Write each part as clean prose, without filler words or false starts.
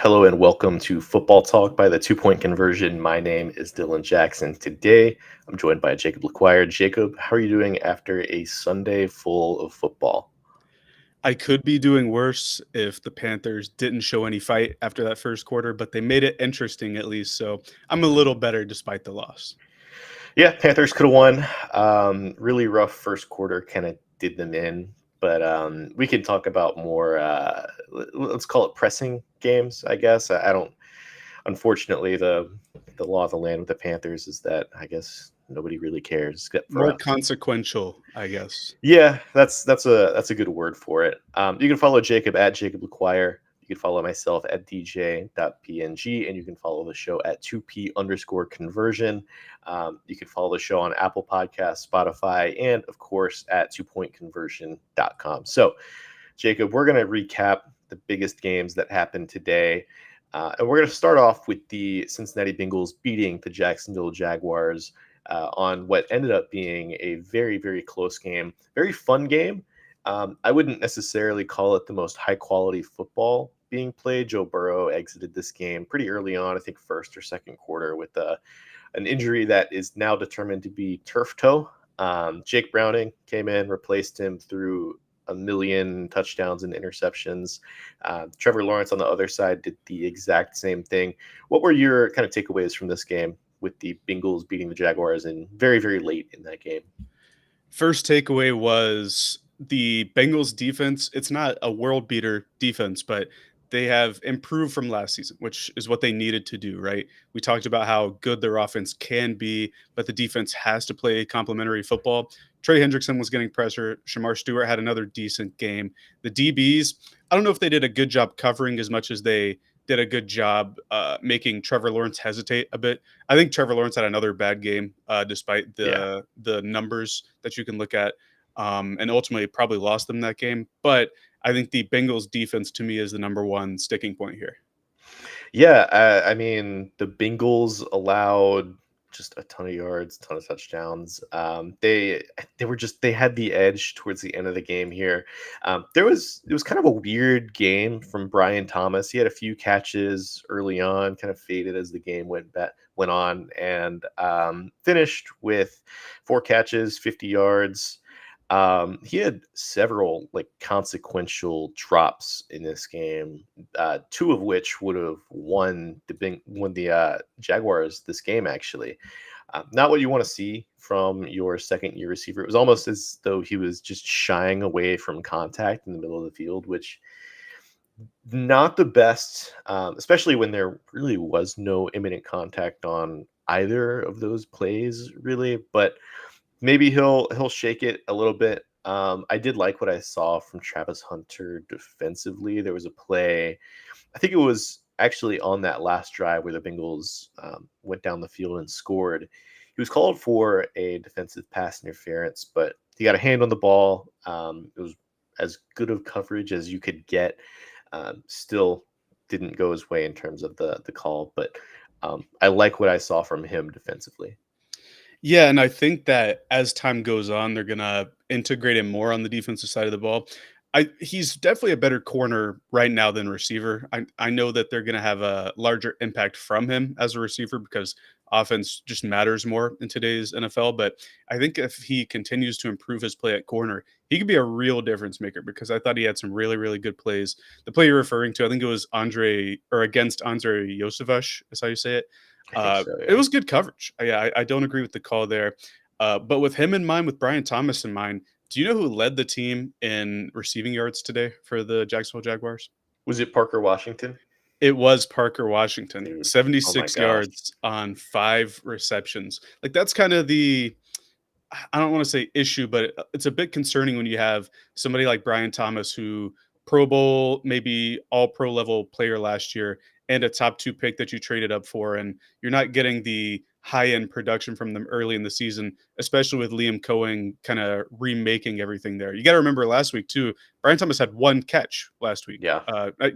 Hello and welcome to Football Talk by the 2 Point Conversion. My name is Dylan Jackson. Today I'm joined by Jacob LaQuire. Jacob, how are you doing after a Sunday full of football? I could be doing worse if the Panthers didn't show any fight after that first quarter, but they made it interesting at least. So I'm a little better despite the loss. Yeah, Panthers could have won. Really rough first quarter kind of did them in, but we can talk about more. Let's call it pressing games, I guess. I don't. Unfortunately, the law of the land with the Panthers is that I guess nobody really cares except for More us. consequential, I guess. Yeah, that's a good word for it. You can follow Jacob at Jacob LaQuire. You can follow myself at dj.png, and you can follow the show at 2p_conversion. You can follow the show on Apple Podcasts, Spotify, and of course at 2pointconversion.com. So, Jacob, we're going to recap the biggest games that happened today. And we're going to start off with the Cincinnati Bengals beating the Jacksonville Jaguars on what ended up being a very, very close game, very fun game. I wouldn't necessarily call it the most high quality football being played. Joe Burrow exited this game pretty early on, I think first or second quarter, with an injury that is now determined to be turf toe. Jake Browning came in, replaced him through a million touchdowns and interceptions. Trevor Lawrence on the other side did the exact same thing. What were your kind of takeaways from this game with the Bengals beating the Jaguars and very, very late in that game? First takeaway was the Bengals defense. It's not a world beater defense, but they have improved from last season, which is what they needed to do, right? We talked about how good their offense can be, but the defense has to play complementary football. Trey Hendrickson was getting pressure. Shamar Stewart had another decent game. The DBs, I don't know if they did a good job covering as much as they did a good job making Trevor Lawrence hesitate a bit. I think Trevor Lawrence had another bad game, despite Yeah. the numbers that you can look at, and ultimately probably lost them that game. But I think the Bengals defense to me is the number one sticking point here. Yeah, I mean, the Bengals allowed just a ton of yards, ton of touchdowns. They had the edge towards the end of the game here. It was kind of a weird game from Brian Thomas. He had a few catches early on, kind of faded as the game went on, and finished with 4 catches, 50 yards. He had several like consequential drops in this game, two of which would have won the Jaguars this game. Actually, not what you want to see from your second year receiver. It was almost as though he was just shying away from contact in the middle of the field, which not the best, especially when there really was no imminent contact on either of those plays, really. But maybe he'll shake it a little bit. I did like what I saw from Travis Hunter defensively. There was a play, I think it was actually on that last drive where the Bengals went down the field and scored. He was called for a defensive pass interference, but he got a hand on the ball. It was as good of coverage as you could get. Still didn't go his way in terms of the call, but I like what I saw from him defensively. Yeah, and I think that as time goes on, they're gonna integrate him more on the defensive side of the ball. He's definitely a better corner right now than receiver. I know that they're gonna have a larger impact from him as a receiver because offense just matters more in today's NFL. But I think if he continues to improve his play at corner, he could be a real difference maker because I thought he had some really, really good plays. The play you're referring to, I think it was Andre or against Andre Yosevich, is how you say it. I think so, It yeah. was good coverage. Yeah, I don't agree with the call there. But with him in mind, with Brian Thomas in mind, do you know who led the team in receiving yards today for the Jacksonville Jaguars? Was it Parker Washington? It was Parker Washington, Dude, oh my 76 gosh. yards on 5 receptions. Like that's kind of the I don't want to say issue, but it's a bit concerning when you have somebody like Brian Thomas, who Pro Bowl, maybe all pro level player last year, and a top two pick that you traded up for. And you're not getting the high end production from them early in the season, especially with Liam Cohen kind of remaking everything there. You got to remember last week, too, Brian Thomas had 1 catch last week. Yeah.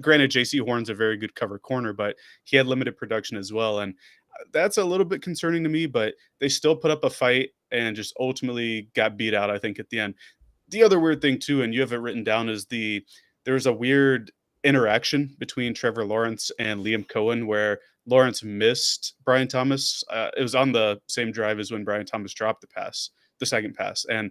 Granted, JC Horn's a very good cover corner, but he had limited production as well. And that's a little bit concerning to me, but they still put up a fight and just ultimately got beat out, I think, at the end. The other weird thing too, and you have it written down, is there was a weird interaction between Trevor Lawrence and Liam Cohen where Lawrence missed Brian Thomas. It was on the same drive as when Brian Thomas dropped the second pass, and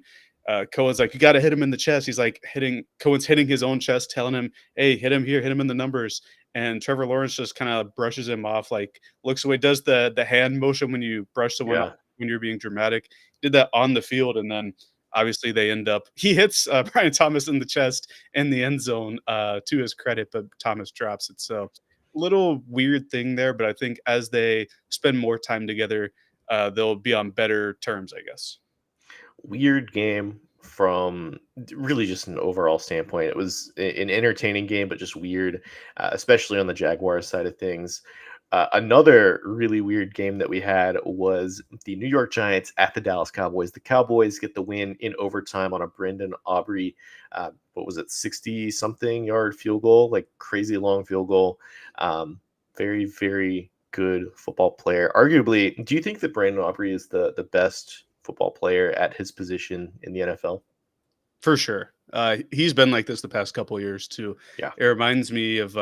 Cohen's like, "You got to hit him in the chest." He's like hitting Cohen's hitting his own chest, telling him, "Hey, hit him here, hit him in the numbers." And Trevor Lawrence just kind of brushes him off, like looks away, does the hand motion when you brush someone off Yeah. when you're being dramatic. Did that on the field, and then obviously they end up he hits Brian Thomas in the chest in the end zone, to his credit, but Thomas drops it. So little weird thing there, but I think as they spend more time together, they'll be on better terms, I guess. Weird game from really just an overall standpoint. It was an entertaining game, but just weird, especially on the Jaguars side of things. Another really weird game that we had was the New York Giants at the Dallas Cowboys. The Cowboys get the win in overtime on a Brendan Aubrey, what was it, 60 something yard field goal, like crazy long field goal. Very, very good football player. Arguably, do you think that Brandon Aubrey is the best football player at his position in the NFL? For sure. He's been like this the past couple of years too. Yeah. It reminds me of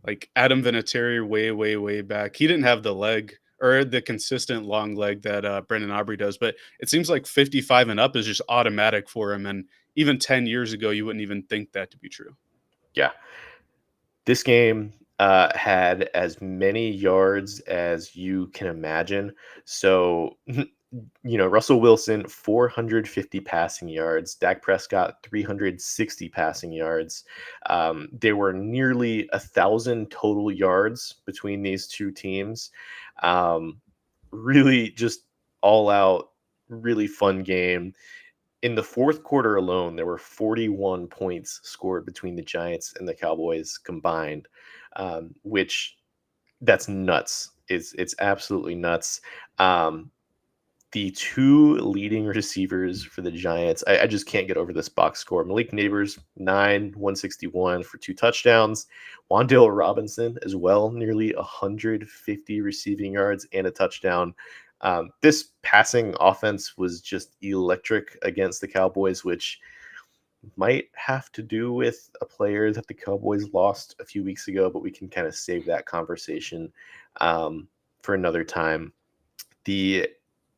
like Adam Vinatieri way, way, way back. He didn't have the leg or the consistent long leg that Brendan Aubrey does, but it seems like 55 and up is just automatic for him. And even 10 years ago, you wouldn't even think that to be true. Yeah. This game had as many yards as you can imagine. So, Russell Wilson, 450 passing yards, Dak Prescott, 360 passing yards. There were nearly 1,000 total yards between these two teams. Um, really just all out, really fun game. In the fourth quarter alone, there were 41 points scored between the Giants and the Cowboys combined, which that's nuts. It's absolutely nuts. The two leading receivers for the Giants, I just can't get over this box score. Malik Neighbors, 161 for 2 touchdowns. Wandale Robinson as well, nearly 150 receiving yards and a touchdown. This passing offense was just electric against the Cowboys, which might have to do with a player that the Cowboys lost a few weeks ago, but we can kind of save that conversation for another time. The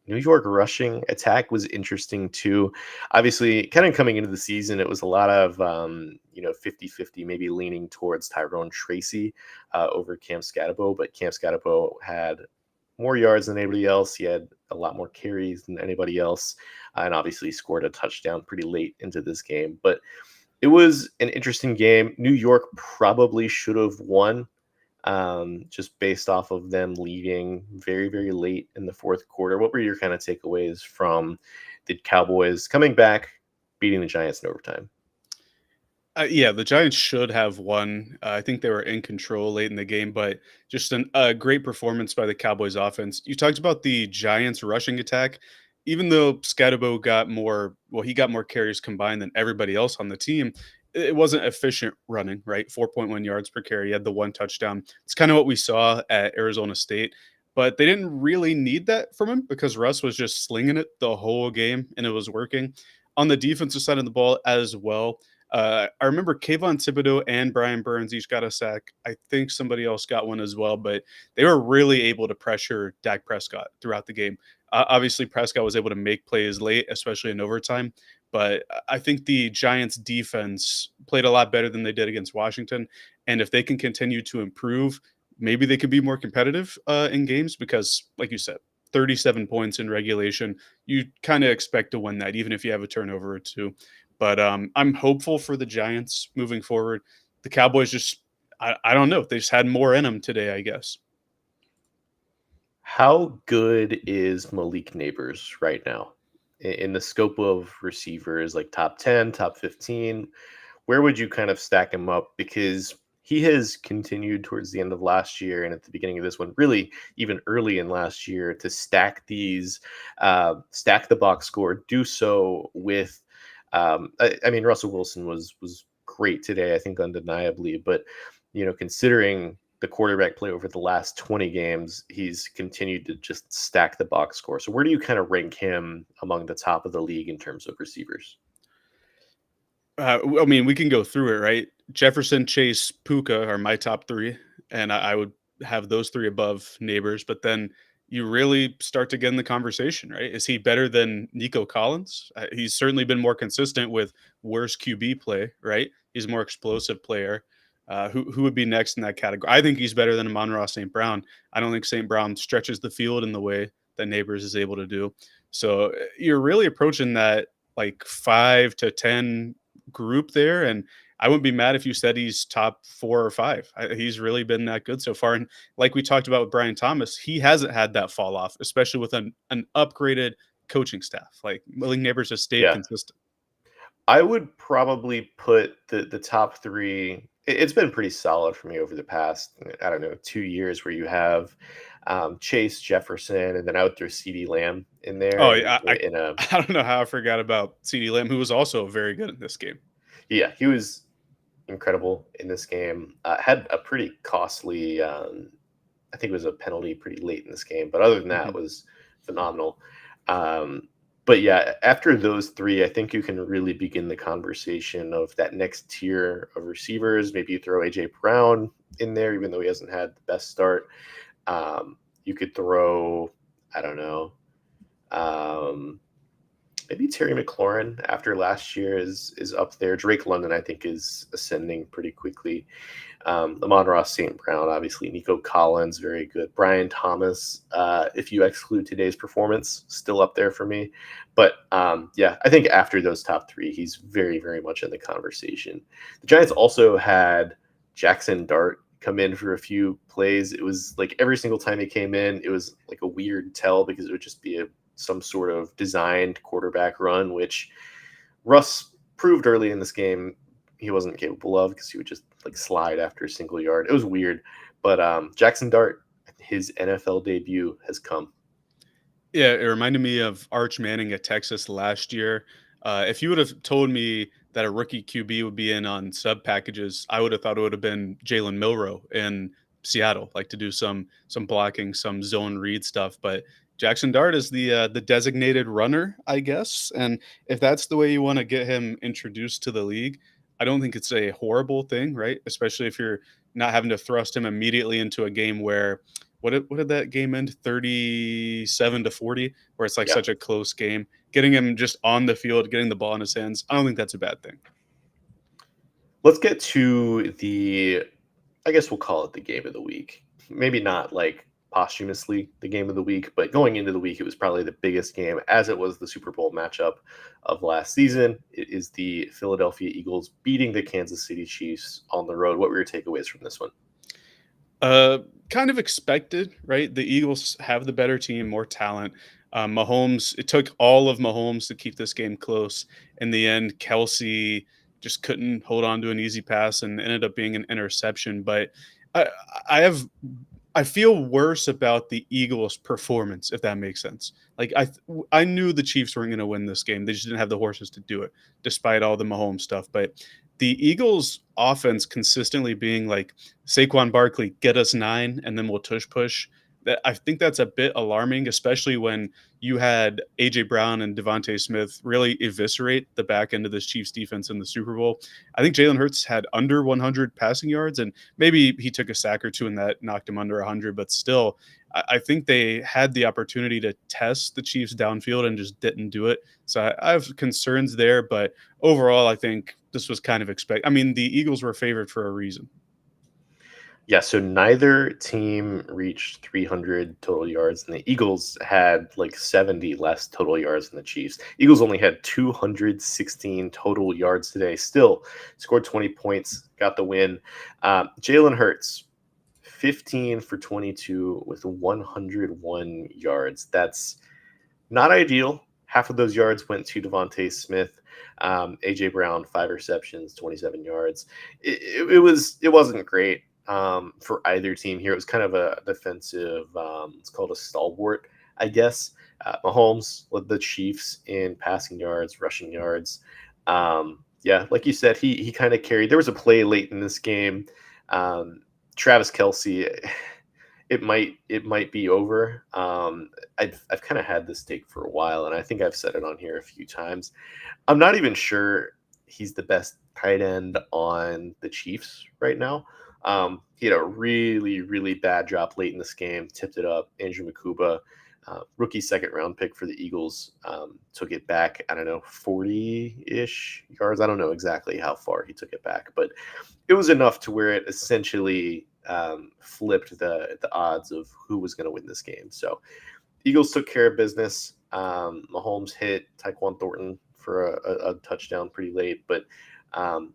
New York rushing attack was interesting too. Obviously, kind of coming into the season, it was a lot of, 50-50, maybe leaning towards Tyrone Tracy over Cam Scatabo, but Cam Scatabo had more yards than anybody else. He had a lot more carries than anybody else, and obviously scored a touchdown pretty late into this game. But it was an interesting game. New York probably should have won, just based off of them leading very, very late in the fourth quarter. What were your kind of takeaways from the Cowboys coming back, beating the Giants in overtime? Yeah, the Giants should have won. I think they were in control late in the game, but just a great performance by the Cowboys offense. You talked about the Giants rushing attack. Even though Scatabo got more, well, he got more carries combined than everybody else on the team. It wasn't efficient running, right? 4.1 yards per carry. He had the one touchdown. It's kind of what we saw at Arizona State, but they didn't really need that from him because Russ was just slinging it the whole game and it was working. On the defensive side of the ball as well, I remember Kayvon Thibodeau and Brian Burns each got a sack. I think somebody else got one as well, but they were really able to pressure Dak Prescott throughout the game. Obviously, Prescott was able to make plays late, especially in overtime. But I think the Giants' defense played a lot better than they did against Washington. And if they can continue to improve, maybe they could be more competitive in games because, like you said, 37 points in regulation, you kind of expect to win that, even if you have a turnover or two. But I'm hopeful for the Giants moving forward. The Cowboys just, I don't know. They just had more in them today, I guess. How good is Malik Neighbors right now in the scope of receivers, like top 10, top 15? Where would you kind of stack him up? Because he has continued towards the end of last year and at the beginning of this one, really even early in last year, to stack the box score, do so with, I mean, Russell Wilson was great today, I think undeniably, but considering the quarterback play over the last 20 games, he's continued to just stack the box score. So where do you kind of rank him among the top of the league in terms of receivers? I mean, we can go through it, right? Jefferson, Chase, Puka are my top 3, and I would have those 3 above Neighbors, but then you really start to get in the conversation, right? Is he better than Nico Collins? He's certainly been more consistent with worse QB play, right? He's a more explosive player. Who would be next in that category? I think he's better than Amon-Ra St. Brown. I don't think St. Brown stretches the field in the way that Neighbors is able to do. So, you're really approaching that, like, 5 to 10 group there, and I wouldn't be mad if you said he's top 4 or 5. He's really been that good so far, and like we talked about with Brian Thomas, he hasn't had that fall off, especially with an upgraded coaching staff. Like, Malik Neighbors has stayed Yeah. consistent. I would probably put the top 3. It's been pretty solid for me over the past, I don't know, 2 years where you have, Chase, Jefferson, and then I would throw CeeDee Lamb in there Oh, and yeah, in a I don't know how I forgot about CeeDee Lamb, who was also very good in this game. yeah, he was incredible in this game. Had a pretty costly, I think it was a penalty pretty late in this game, but other than that, Mhm. was phenomenal. Um, but yeah, after those 3, I think you can really begin the conversation of that next tier of receivers. Maybe you throw AJ Brown in there, even though he hasn't had the best start. You could throw, I don't know, um, maybe Terry McLaurin after last year is up there. Drake London, I think, is ascending pretty quickly. Amon-Ra St. Brown, obviously. Nico Collins, very good. Brian Thomas, if you exclude today's performance, still up there for me. But yeah, I think after those top 3, he's very, very much in the conversation. The Giants also had Jackson Dart come in for a few plays. It was like every single time he came in, it was like a weird tell because it would just be some sort of designed quarterback run, which Russ proved early in this game he wasn't capable of because he would just like slide after a single yard. It was weird, but Jackson Dart, his NFL debut has come. Yeah, it reminded me of Arch Manning at Texas last year. If you would have told me that a rookie QB would be in on sub packages, I would have thought it would have been Jalen Milrow in Seattle, like to do some blocking, some zone read stuff. But Jackson Dart is the designated runner, I guess. And if that's the way you want to get him introduced to the league, I don't think it's a horrible thing, right? Especially if you're not having to thrust him immediately into a game where what did that game end? 37-40, where it's like Yeah. such a close game. Getting him just on the field, getting the ball in his hands, I don't think that's a bad thing. Let's get to the, I guess we'll call it the game of the week. Maybe not like posthumously the game of the week, but going into the week, it was probably the biggest game as it was the Super Bowl matchup of last season. It is the Philadelphia Eagles beating the Kansas City Chiefs on the road. What were your takeaways from this one? Uh, Kind of expected, right? The Eagles have the better team, more talent. Mahomes, it took all of Mahomes to keep this game close. In the end, Kelsey just couldn't hold on to an easy pass and ended up being an interception. But I, I have I feel worse about the Eagles' performance, if that makes sense. Like I knew the Chiefs weren't going to win this game. They just didn't have the horses to do it, despite all the Mahomes stuff. But the Eagles' offense consistently being like Saquon Barkley, get us 9, and then we'll tush push. That I think that's a bit alarming, especially when you had AJ Brown and Devontae Smith really eviscerate the back end of this Chiefs defense in the Super Bowl. I think Jalen Hurts had under 100 passing yards, and maybe he took a sack or two and that knocked him under 100, but still, I think they had the opportunity to test the Chiefs downfield and just didn't do it. So I have concerns there, but overall, I think this was kind of expect. I mean, the Eagles were favored for a reason. Yeah, so neither team reached 300 total yards, and the Eagles had like 70 less total yards than the Chiefs. Eagles only had 216 total yards today. Still scored 20 points, got the win. Jalen Hurts, 15 for 22 with 101 yards. That's not ideal. Half of those yards went to Devontae Smith. AJ Brown, 5 receptions, 27 yards. It wasn't great for either team here. It was kind of a defensive. It's called a stalwart, I guess. Mahomes led the Chiefs in passing yards, rushing yards. Yeah, like you said, he kind of carried. There was a play late in this game. Travis Kelsey, it might be over. I've kind of had this take for a while, and I think I've said it on here a few times. I'm not even sure he's the best tight end on the Chiefs right now. He had a really, really bad drop late in this game, tipped it up. Andrew Makuba, rookie second round pick for the Eagles, took it back, I don't know, 40 ish yards. I don't know exactly how far he took it back, but it was enough to where it essentially flipped the odds of who was going to win this game. So Eagles took care of business. Mahomes hit Tyquan Thornton for a touchdown pretty late, but um,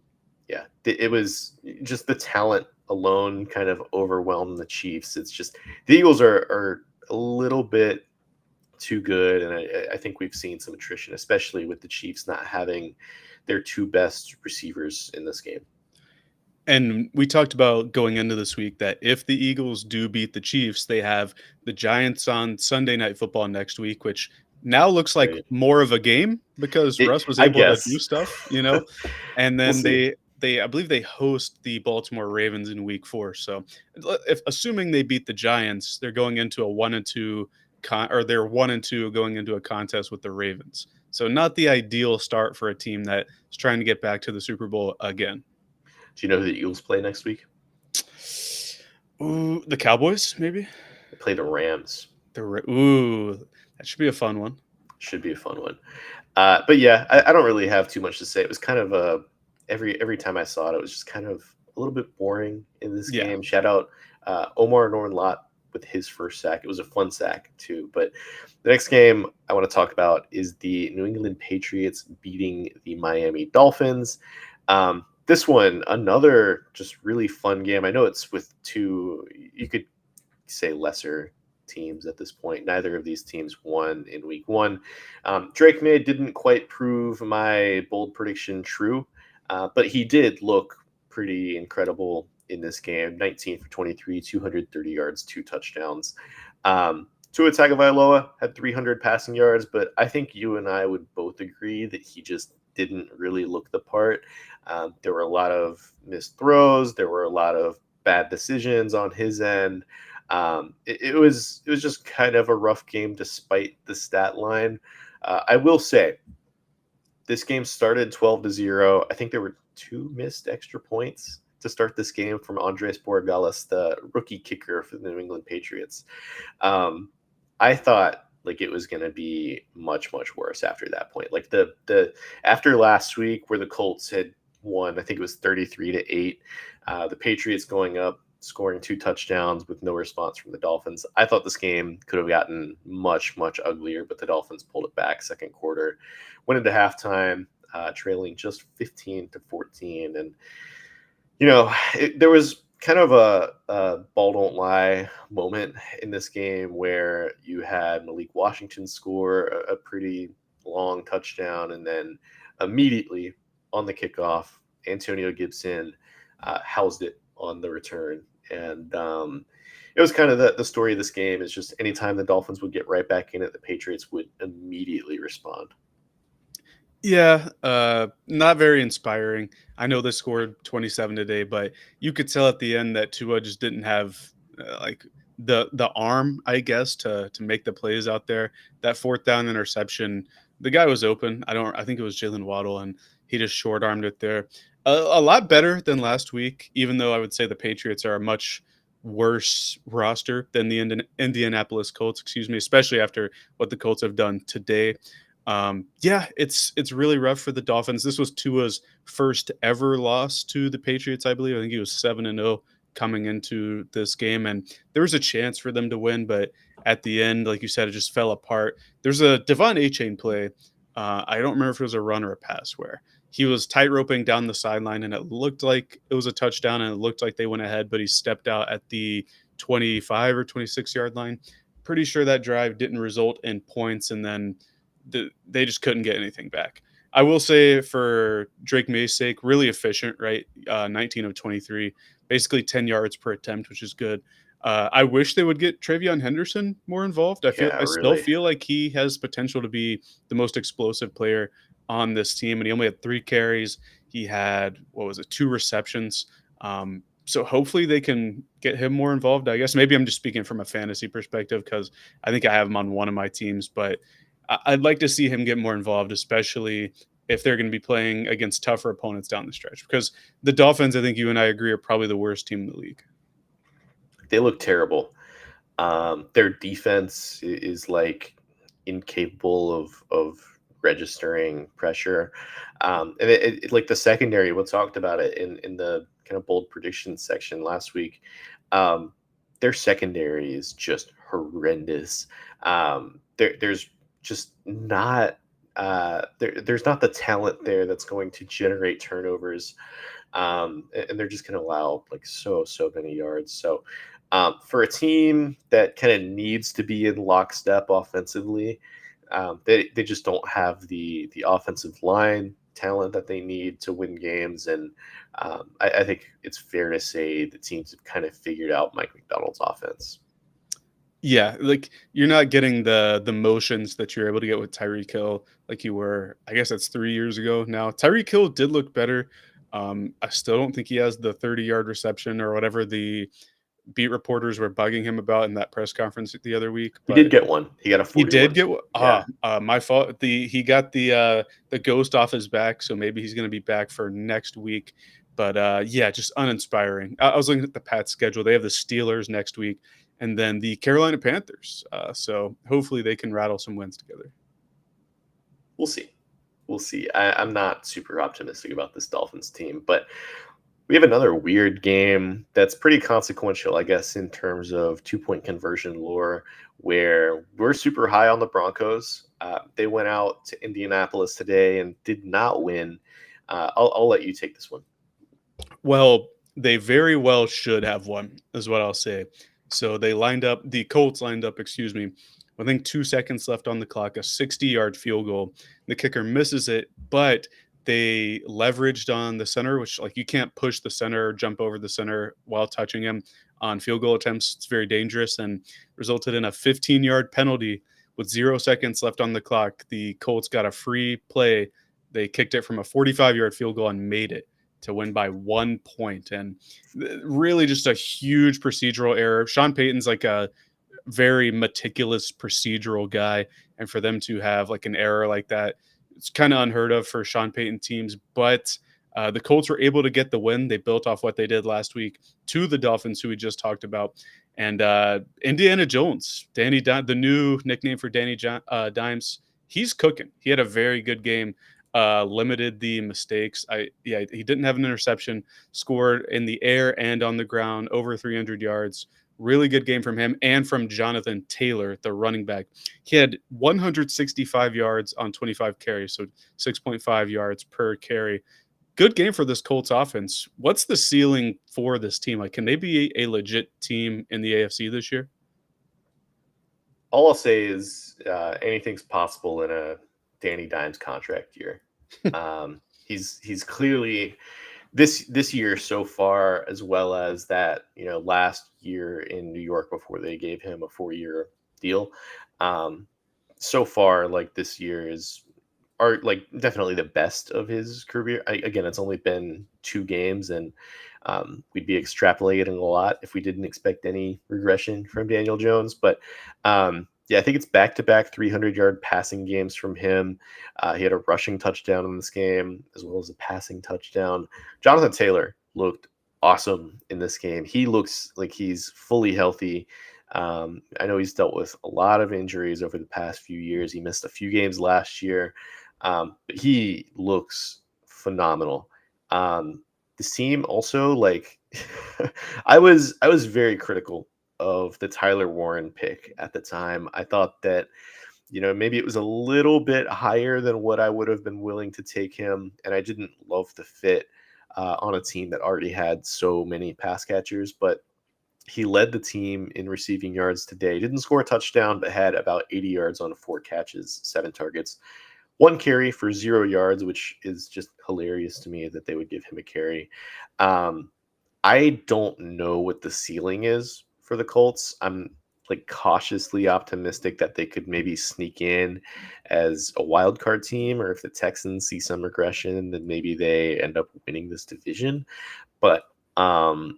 yeah, it was just the talent alone kind of overwhelmed the Chiefs. It's just the Eagles are a little bit too good, and I think we've seen some attrition, especially with the Chiefs not having their two best receivers in this game. And we talked about going into this week that if the Eagles do beat the Chiefs, they have the Giants on Sunday Night Football next week, which now looks like Right? more of a game because Russ was I able to do guess stuff, you know. And we'll then see. they I believe they host the Baltimore Ravens in week 4. So if assuming they beat the Giants, they're going into a 1-2 or they're 1-2 going into a contest with the Ravens. So not the ideal start for a team that is trying to get back to the Super Bowl again. Do you know who the Eagles play next week? Ooh, the Cowboys, maybe? They play the Rams. Ooh, that should be a fun one. Should be a fun one. But yeah, I don't really have too much to say. It was kind of a every time I saw it, it was just kind of a little bit boring in this Yeah. game. Shout out Omar Norn Lott with his first sack. It was a fun sack too. But the next game I want to talk about is the New England Patriots beating the Miami Dolphins. This one, another just really fun game. I know it's with two, you could say lesser teams at this point. Neither of these teams won in week one. Drake May didn't quite prove my bold prediction true, but he did look pretty incredible in this game. 19 for 23, 230 yards, 2 touchdowns. Tua Tagovailoa had 300 passing yards, but I think you and I would both agree that he just didn't really look the part. There were a lot of missed throws. There were a lot of bad decisions on his end. It was just kind of a rough game despite the stat line. I will say this game started 12-0. I think there were two missed extra points to start this game from Andres Borregales, the rookie kicker for the New England Patriots. I thought like it was going to be much worse after that point. Like the after last week where the Colts had won, I think it was 33-8. The Patriots going up, scoring 2 touchdowns with no response from the Dolphins. I thought this game could have gotten much uglier, but the Dolphins pulled it back second quarter, went into halftime, trailing just 15-14. And, there was kind of a ball don't lie moment in this game where you had Malik Washington score a pretty long touchdown, and then immediately on the kickoff, Antonio Gibson housed it on the return. And it was kind of the story of this game is just anytime the Dolphins would get right back in it, the Patriots would immediately respond. Yeah, not very inspiring. I know they scored 27 today, but you could tell at the end that Tua just didn't have like the arm, I guess, to make the plays out there. That fourth down interception, the guy was open. I think it was Jalen Waddle, and he just short armed it there. A lot better than last week, even though I would say the Patriots are a much worse roster than the Indianapolis Colts, excuse me, especially after what the Colts have done today. Yeah, it's really rough for the Dolphins. This was Tua's first ever loss to the Patriots, I believe. I think he was 7-0 coming into this game, and there was a chance for them to win, but at the end, like you said, it just fell apart. There's a Devon A chain play. I don't remember if it was a run or a pass where he was tight roping down the sideline, and it looked like it was a touchdown, and it looked like they went ahead, but he stepped out at the 25 or 26-yard line. Pretty sure that drive didn't result in points, and then they just couldn't get anything back. I will say for Drake May's sake, really efficient, right? 19 of 23, basically 10 yards per attempt, which is good. I wish they would get Travion Henderson more involved. Yeah, I still really. feel like he has potential to be the most explosive player on this team, and he only had 3 carries. He had what was it, 2 receptions. So hopefully they can get him more involved. I guess maybe I'm just speaking from a fantasy perspective because I think I have him on one of my teams, but I'd like to see him get more involved, especially if they're going to be playing against tougher opponents down the stretch. Because the Dolphins, I think you and I agree, are probably the worst team in the league. They look terrible. Their defense is like incapable of registering pressure, and like the secondary. We talked about it in the kind of bold predictions section last week. Um, their secondary is just horrendous. There's just not there's not the talent there that's going to generate turnovers, and they're just going to allow like so many yards. So for a team that kind of needs to be in lockstep offensively, they just don't have the offensive line talent that they need to win games. And I think it's fair to say the teams have kind of figured out Mike McDonald's offense. Yeah, like you're not getting the motions that you're able to get with Tyreek Hill like you were. I guess that's 3 years ago now. Tyreek Hill did look better. I still don't think he has the 30-yard reception or whatever the beat reporters were bugging him about in that press conference the other week. He did But get one. He got a he did 41. get Yeah, my fault. He got the ghost off his back, so maybe he's going to be back for next week. But yeah, just uninspiring. I was looking at the Pats schedule. They have the Steelers next week, and then the Carolina Panthers. So hopefully they can rattle some wins together. we'll see. We'll see. I'm not super optimistic about this Dolphins team, but we have another weird game that's pretty consequential, I guess, in terms of 2 point conversion lore, where we're super high on the Broncos. They went out to Indianapolis today and did not win. I'll let you take this one. Well, they very well should have won, is what I'll say. So the Colts lined up, excuse me, I think 2 seconds left on the clock, a 60-yard field goal. The kicker misses it, but they leveraged on the center, which like you can't push the center or jump over the center while touching him on field goal attempts. It's very dangerous and resulted in a 15-yard penalty with 0 seconds left on the clock. The Colts got a free play. They kicked it from a 45-yard field goal and made it to win by 1 point. And really just a huge procedural error. Sean Payton's like a very meticulous procedural guy. And for them to have like an error like that, it's kind of unheard of for Sean Payton teams. But the Colts were able to get the win. They built off what they did last week to the Dolphins, who we just talked about. And Indiana Jones, the new nickname for Dimes, he's cooking. He had a very good game, limited the mistakes. He didn't have an interception, scored in the air and on the ground, over 300 yards. Really good game from him and from Jonathan Taylor, the running back. He had 165 yards on 25 carries, so 6.5 yards per carry. Good game for this Colts offense. What's the ceiling for this team? Like, can they be a legit team in the AFC this year? All I'll say is anything's possible in a Danny Dimes contract year. He's clearly this year so far, as well as that last year in New York before they gave him a 4-year deal. Um, so far, like this year is are like definitely the best of his career. Again, it's only been 2 games, and we'd be extrapolating a lot if we didn't expect any regression from Daniel Jones. But yeah, I think it's back-to-back 300-yard passing games from him. He had a rushing touchdown in this game as well as a passing touchdown. Jonathan Taylor looked awesome in this game. He looks like he's fully healthy. I know he's dealt with a lot of injuries over the past few years. He missed a few games last year, but he looks phenomenal. The team also like I was very critical of the Tyler Warren pick at the time. I thought that maybe it was a little bit higher than what I would have been willing to take him, and I didn't love the fit on a team that already had so many pass catchers. But he led the team in receiving yards today. Didn't score a touchdown, but had about 80 yards on 4 catches, 7 targets, 1 carry for 0 yards, which is just hilarious to me that they would give him a carry. Um, I don't know what the ceiling is for the Colts. I'm like cautiously optimistic that they could maybe sneak in as a wild card team, or if the Texans see some regression, then maybe they end up winning this division. But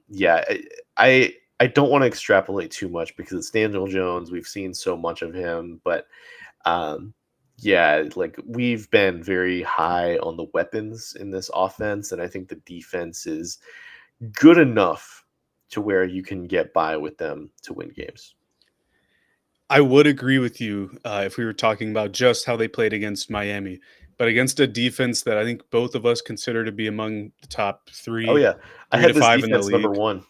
yeah, I don't want to extrapolate too much because it's Daniel Jones. We've seen so much of him, but um, Yeah, like we've been very high on the weapons in this offense, and I think the defense is good enough to where you can get by with them to win games. I would agree with you if we were talking about just how they played against Miami, but against a defense that I think both of us consider to be among the top Oh yeah, I three to had this five in the defense number league. 1.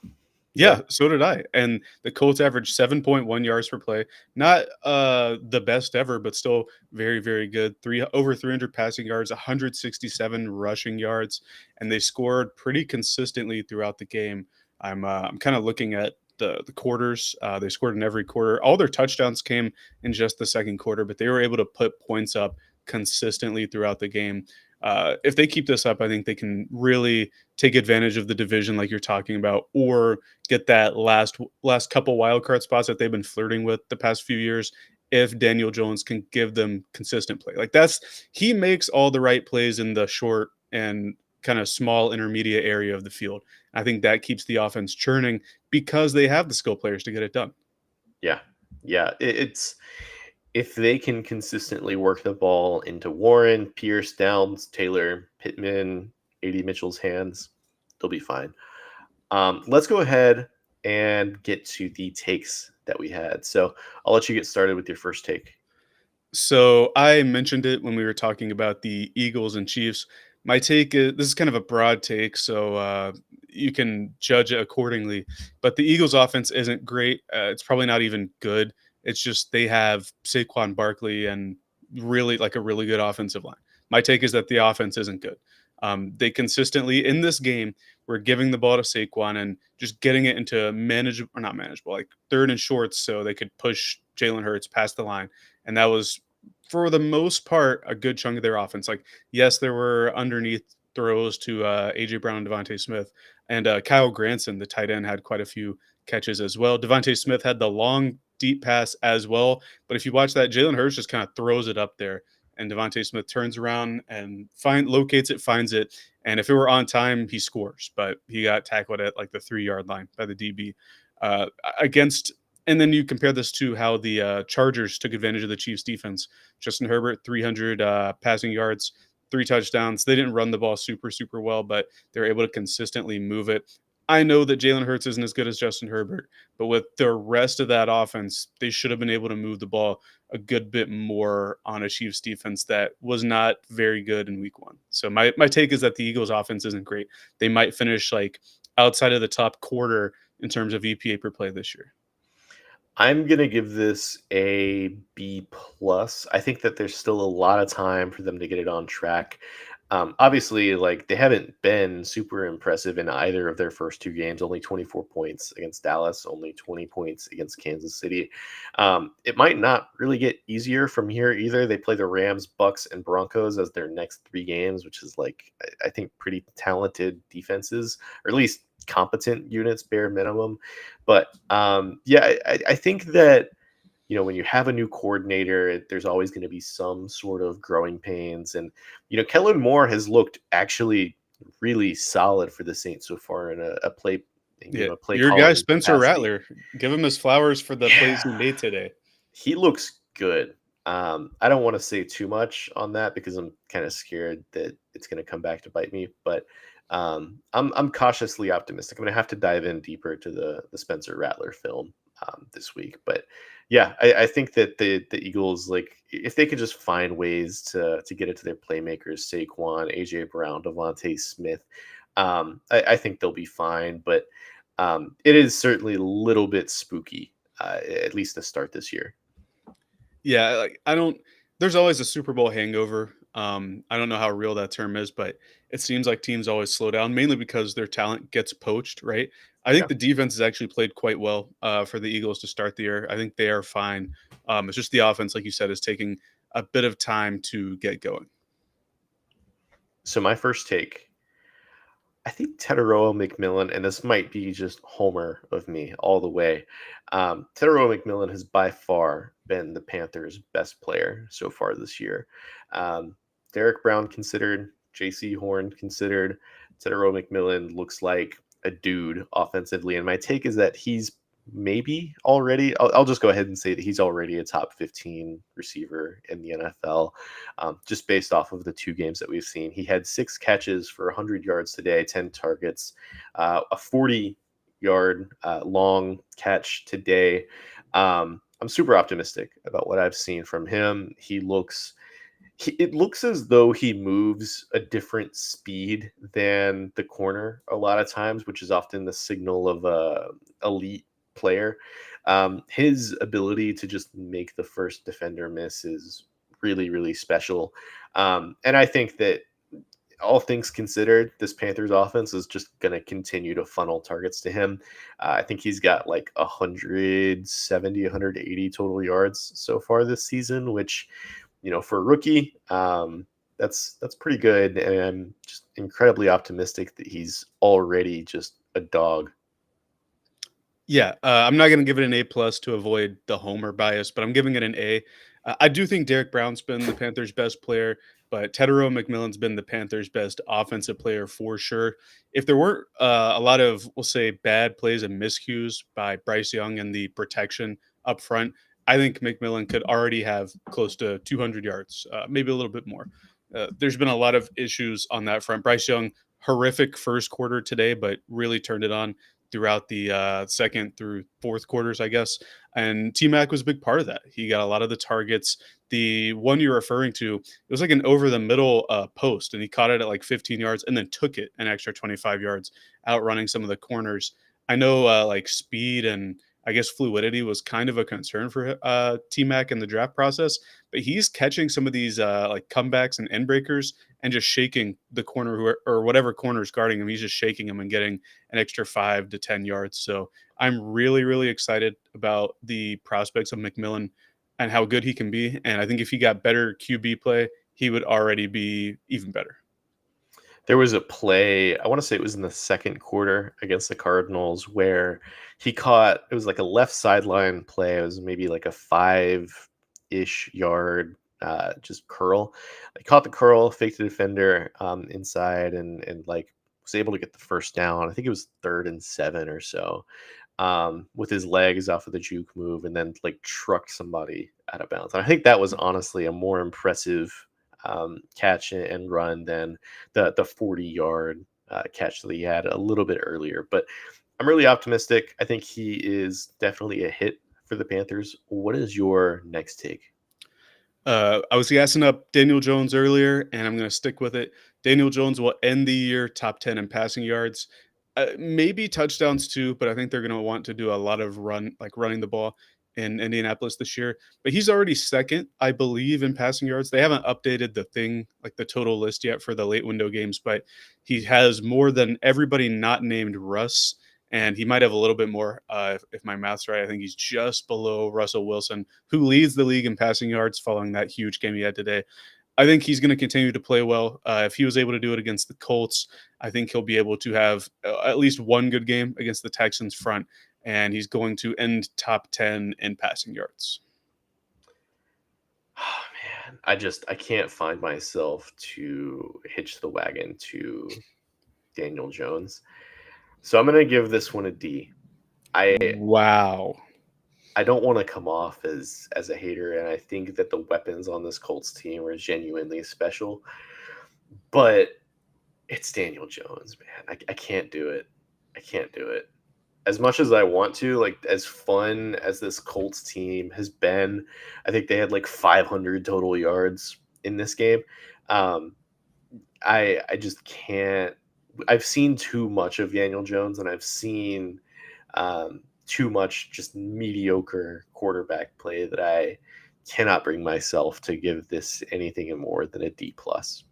Yeah, Yeah, so did I. And the Colts averaged 7.1 yards per play. Not the best ever, but still very, very good. Over 300 passing yards, 167 rushing yards, and they scored pretty consistently throughout the game. I'm kind of looking at the quarters. They scored in every quarter. All their touchdowns came in just the second quarter, but they were able to put points up consistently throughout the game. If they keep this up, I think they can really take advantage of the division like you're talking about, or get that last couple wild card spots that they've been flirting with the past few years if Daniel Jones can give them consistent play. Like that's he makes all the right plays in the short and kind of small intermediate area of the field. I think that keeps the offense churning because they have the skill players to get it done. yeah, yeah. It's if they can consistently work the ball into Warren, Pierce, Downs, Taylor, Pittman, AD Mitchell's hands, they'll be fine. Let's go ahead and get to the takes that we had. So I'll let you get started with your first take. So I mentioned it when we were talking about the Eagles and Chiefs. My take is this is kind of a broad take, so you can judge it accordingly. But the Eagles' offense isn't great. It's probably not even good. It's just they have Saquon Barkley and really like a really good offensive line. My take is that the offense isn't good. They consistently in this game were giving the ball to Saquon and just getting it into manageable or not manageable, like third and shorts, so they could push Jalen Hurts past the line, and that was for the most part a good chunk of their offense. Like, yes, there were underneath throws to AJ Brown and Devontae Smith, and Kyle Granson, the tight end, had quite a few catches as well. Devontae Smith had the long deep pass as well, but if you watch that, Jalen Hurts just kind of throws it up there, and Devontae Smith turns around and locates it, finds it, and if it were on time, he scores. But he got tackled at like the 3 yard line by the DB. Uh, against and then you compare this to how the Chargers took advantage of the Chiefs' defense. Justin Herbert, 300 passing yards, 3 touchdowns. They didn't run the ball super, super well, but they were able to consistently move it. I know that Jalen Hurts isn't as good as Justin Herbert, but with the rest of that offense, they should have been able to move the ball a good bit more on a Chiefs defense that was not very good in week one. So my take is that the Eagles offense isn't great. They might finish like outside of the top quarter in terms of EPA per play this year. I'm gonna give this a B plus. I think that there's still a lot of time for them to get it on track. Obviously, like they haven't been super impressive in either of their first 2 games. Only 24 points against Dallas, only 20 points against Kansas City. It might not really get easier from here either. They play the Rams, Bucks, and Broncos as their next 3 games, which is like I think pretty talented defenses, or at least competent units, bare minimum. But yeah, I think that when you have a new coordinator, there's always going to be some sort of growing pains. And Kellen Moore has looked actually really solid for the Saints so far in a play, Yeah, play your guy calling Spencer capacity. Rattler, give him his flowers for the plays he Yeah, made today. he looks good. I don't want to say too much on that because I'm kind of scared that it's going to come back to bite me. But I'm cautiously optimistic. I'm going to have to dive in deeper to the Spencer Rattler film this week. But yeah, I think that the Eagles, like if they could just find ways to get it to their playmakers, Saquon, AJ Brown, Devontae Smith, I think they'll be fine. But it is certainly a little bit spooky, at least to start this year. Yeah, like I don't. There's always a Super Bowl hangover. I don't know how real that term is, but it seems like teams always slow down, mainly because their talent gets poached. Right. I think Yeah. the defense has actually played quite well for the Eagles to start the year. I think they are fine. It's just the offense, like you said, is taking a bit of time to get going. So my first take, I think Tetaroa McMillan, and this might be just Homer of me all the way. Tetaroa McMillan has by far been the Panthers' best player so far this year. Derek Brown considered, J.C. Horn considered, Tetaroa McMillan looks like a dude offensively, and my take is that he's maybe already. I'll just go ahead and say that he's already a top 15 receiver in the NFL, just based off of the two games that we've seen. He had 6 catches for 100 yards today, 10 targets, a 40-yard long catch today. I'm super optimistic about what I've seen from him. It looks as though he moves a different speed than the corner a lot of times, which is often the signal of a elite player. His ability to just make the first defender miss is really, really special. And I think that all things considered, this Panthers offense is just going to continue to funnel targets to him. I think he's got like 170, 180 total yards so far this season, which, for a rookie, that's pretty good. And I'm just incredibly optimistic that he's already just a dog. Yeah, I'm not gonna give it an A plus to avoid the homer bias, but I'm giving it an A. I do think Derek Brown's been the Panthers' best player, but Tedero McMillan's been the Panthers' best offensive player for sure. If there weren't a lot of, we'll say, bad plays and miscues by Bryce Young and the protection up front, I think McMillan could already have close to 200 yards, maybe a little bit more. There's been a lot of issues on that front. Bryce Young, horrific first quarter today, but really turned it on throughout the second through fourth quarters, I guess. And T Mac was a big part of that. He got a lot of the targets. The one you're referring to, it was like an over the middle post, and he caught it at like 15 yards and then took it an extra 25 yards, outrunning some of the corners. I know like speed and I guess fluidity was kind of a concern for T Mac in the draft process, but he's catching some of these like comebacks and end breakers and just shaking the corner or whatever corner is guarding him. He's just shaking him and getting an extra 5 to 10 yards. So I'm really, really excited about the prospects of McMillan and how good he can be. And I think if he got better QB play, he would already be even better. There was a play, I want to say it was in the second quarter against the Cardinals, where he caught, it was like a left sideline play. It was maybe like a 5-ish yard just curl. He caught the curl, faked the defender inside, and like was able to get the first down. I think it was 3rd and 7 or so, with his legs off of the juke move, and then like trucked somebody out of bounds. And I think that was honestly a more impressive catch and run than the 40-yard catch that he had a little bit earlier. But I'm really optimistic. I think he is definitely a hit for the Panthers. What is your next take? I was gassing up Daniel Jones earlier, and I'm going to stick with it. Daniel Jones will end the year top 10 in passing yards, maybe touchdowns too, but I think they're going to want to do a lot of running the ball in Indianapolis this year. But he's already second, I believe, in passing yards. They haven't updated the thing, like the total list yet for the late window games, but he has more than everybody not named Russ. And he might have a little bit more, if my math's right. I think he's just below Russell Wilson, who leads the league in passing yards following that huge game he had today. I think he's going to continue to play well. If he was able to do it against the Colts, I think he'll be able to have at least one good game against the Texans front, and he's going to end top 10 in passing yards. Oh man, I can't find myself to hitch the wagon to Daniel Jones. So I'm gonna give this one a D. I Wow. I don't want to come off as a hater, and I think that the weapons on this Colts team are genuinely special. But it's Daniel Jones, man. I can't do it. I can't do it. As much as I want to, like as fun as this Colts team has been, I think they had like 500 total yards in this game. Um, I just can't. I've seen too much of Daniel Jones, and I've seen too much just mediocre quarterback play that I cannot bring myself to give this anything more than a D plus.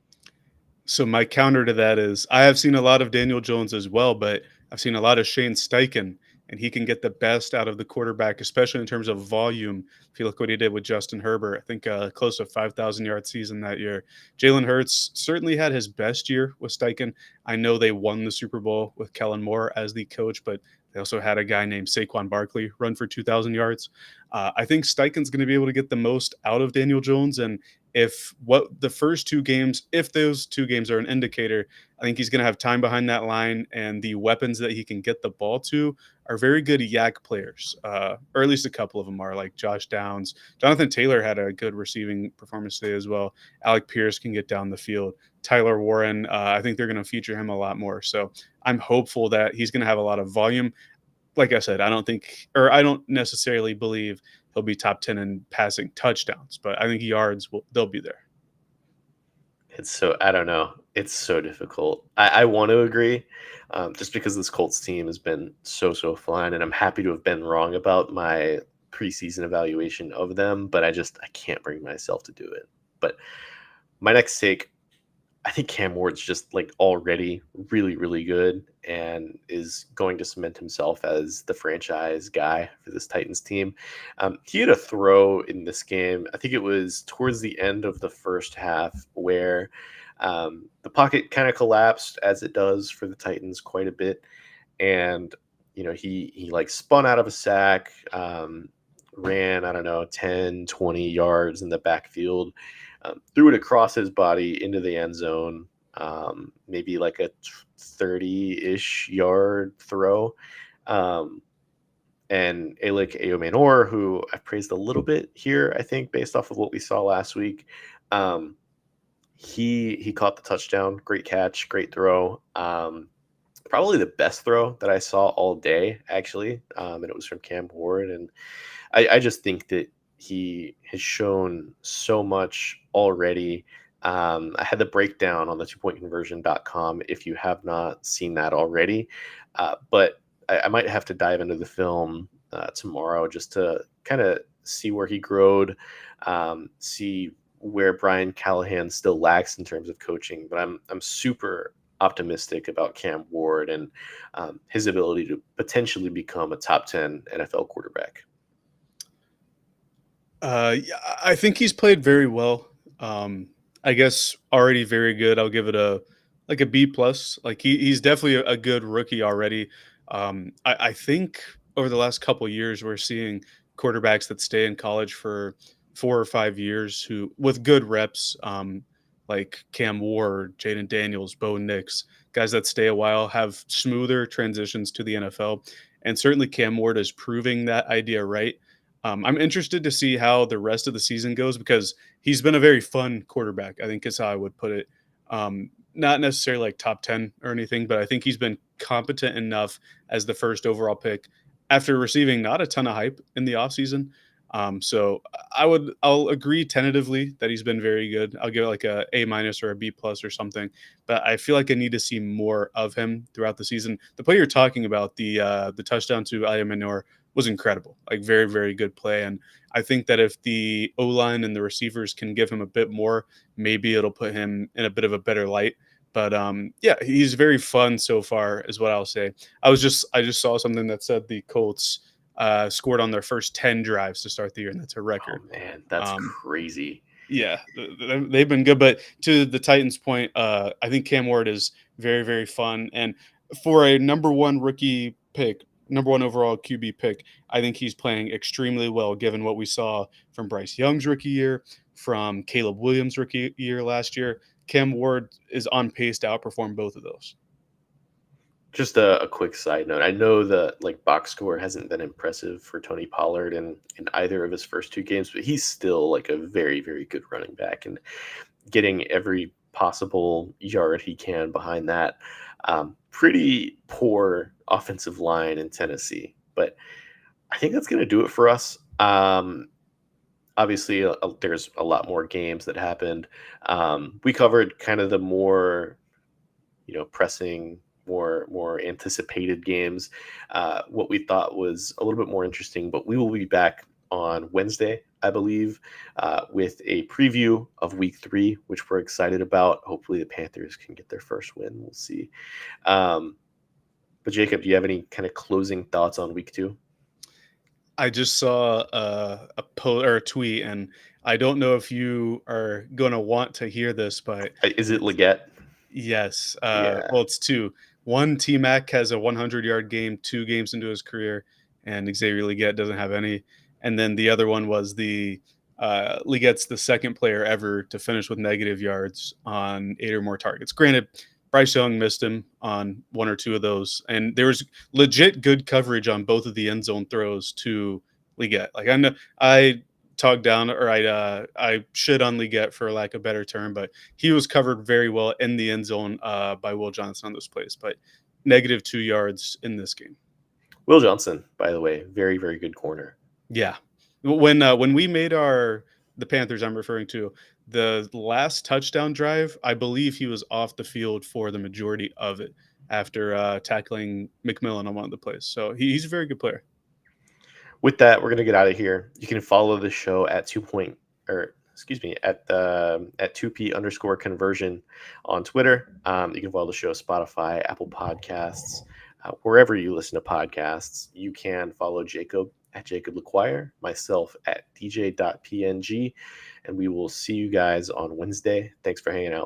So my counter to that is I have seen a lot of Daniel Jones as well, but I've seen a lot of Shane Steichen, and he can get the best out of the quarterback, especially in terms of volume. If you look what he did with Justin Herbert, I think close to 5,000-yard season that year. Jalen Hurts certainly had his best year with Steichen. I know they won the Super Bowl with Kellen Moore as the coach, but they also had a guy named Saquon Barkley run for 2,000 yards. I think Steichen's going to be able to get the most out of Daniel Jones, and if what the first 2 games, if those 2 games are an indicator, I think he's gonna have time behind that line, and the weapons that he can get the ball to are very good yak players, or at least a couple of them are, like Josh Downs. Jonathan Taylor had a good receiving performance today as well. Alec Pierce can get down the field. Tyler Warren, I think they're gonna feature him a lot more, so I'm hopeful that he's gonna have a lot of volume. Like I said, I don't necessarily believe he'll be top 10 in passing touchdowns, but I think they'll be there. I don't know. It's so difficult. I want to agree, just because this Colts team has been so fun, and I'm happy to have been wrong about my preseason evaluation of them, but I can't bring myself to do it. But my next take, I think Cam Ward's just like already really good and is going to cement himself as the franchise guy for this Titans team. He had a throw in this game. I think it was towards the end of the first half where the pocket kind of collapsed, as it does for the Titans quite a bit, and he like spun out of a sack, ran, I don't know, 10-20 yards in the backfield, threw it across his body into the end zone, maybe like a 30-ish yard throw. And Alec Ayomanor, who I've praised a little bit here, I think, based off of what we saw last week, he caught the touchdown. Great catch, great throw. Probably the best throw that I saw all day, actually, and it was from Cam Ward. And I just think that he has shown so much already. I had the breakdown on the 2pointconversion.com if you have not seen that already. But I might have to dive into the film tomorrow just to kind of see where he growed, see where Brian Callahan still lacks in terms of coaching. But I'm super optimistic about Cam Ward and his ability to potentially become a top 10 NFL quarterback. Yeah, I think he's played very well. I guess already very good. I'll give it a B plus. Like he's definitely a good rookie already. I think over the last couple years we're seeing quarterbacks that stay in college for 4 or 5 years who with good reps, like Cam Ward, Jaden Daniels, Bo Nix, guys that stay a while have smoother transitions to the NFL. And certainly Cam Ward is proving that idea right. I'm interested to see how the rest of the season goes because he's been a very fun quarterback. I think is how I would put it. Not necessarily like top 10 or anything, but I think he's been competent enough as the first overall pick after receiving not a ton of hype in the offseason. So I'll agree tentatively that he's been very good. I'll give it like a minus or a B plus or something. But I feel like I need to see more of him throughout the season. The play you're talking about, the touchdown to Ayamenor was incredible. Like very good play. And I think that if the O line and the receivers can give him a bit more, maybe it'll put him in a bit of a better light. But yeah, he's very fun so far, is what I'll say. I just saw something that said the Colts scored on their first 10 drives to start the year, and that's a Oh record. man, that's Um, crazy. yeah, they've been good. But to the Titans' point, I think Cam Ward is very fun, and for a number one rookie pick, number one overall QB pick, I think he's playing extremely well given what we saw from Bryce Young's rookie year, from Caleb Williams' rookie year last year. Cam Ward is on pace to outperform both of those. Just a quick side note. I know the like box score hasn't been impressive for Tony Pollard in either of his first two games, but he's still like a very good running back and getting every possible yard he can behind that. Pretty poor offensive line in Tennessee, but I think that's going to do it for us. Obviously, there's a lot more games that happened. We covered kind of the more pressing, more anticipated games. What we thought was a little bit more interesting, but we will be back on Wednesday, I believe, with a preview of Week 3, which we're excited about. Hopefully, the Panthers can get their first win. We'll see. But Jacob, do you have any kind of closing thoughts on Week 2? I just saw a tweet, and I don't know if you are going to want to hear this, but Is it Leggett? yes. Yeah. Well, it's two. One, T Mac has a 100-yard game 2 games into his career, and Xavier Leggett doesn't have any. And then the other one was the Ligette's the second player ever to finish with negative yards on 8 or more targets. Granted, Bryce Young missed him on 1 or 2 of those, and there was legit good coverage on both of the end zone throws to Ligette. Like, I know I talked down, or I shit on Ligette for lack of a better term, but he was covered very well in the end zone by Will Johnson on those plays. But negative 2 yards in this game. Will Johnson, by the way, very, very good corner. Yeah. When we made the Panthers I'm referring to, the last touchdown drive, I believe he was off the field for the majority of it after tackling McMillan on one of the plays. So he's a very good player. With that, we're gonna get out of here. You can follow the show at 2 point, or excuse me, at 2p_conversion on Twitter. You can follow the show Spotify, Apple Podcasts, wherever you listen to podcasts. You can follow Jacob at Jacob LeQuire, myself at dj.png, and we will see you guys on Wednesday. Thanks for hanging out.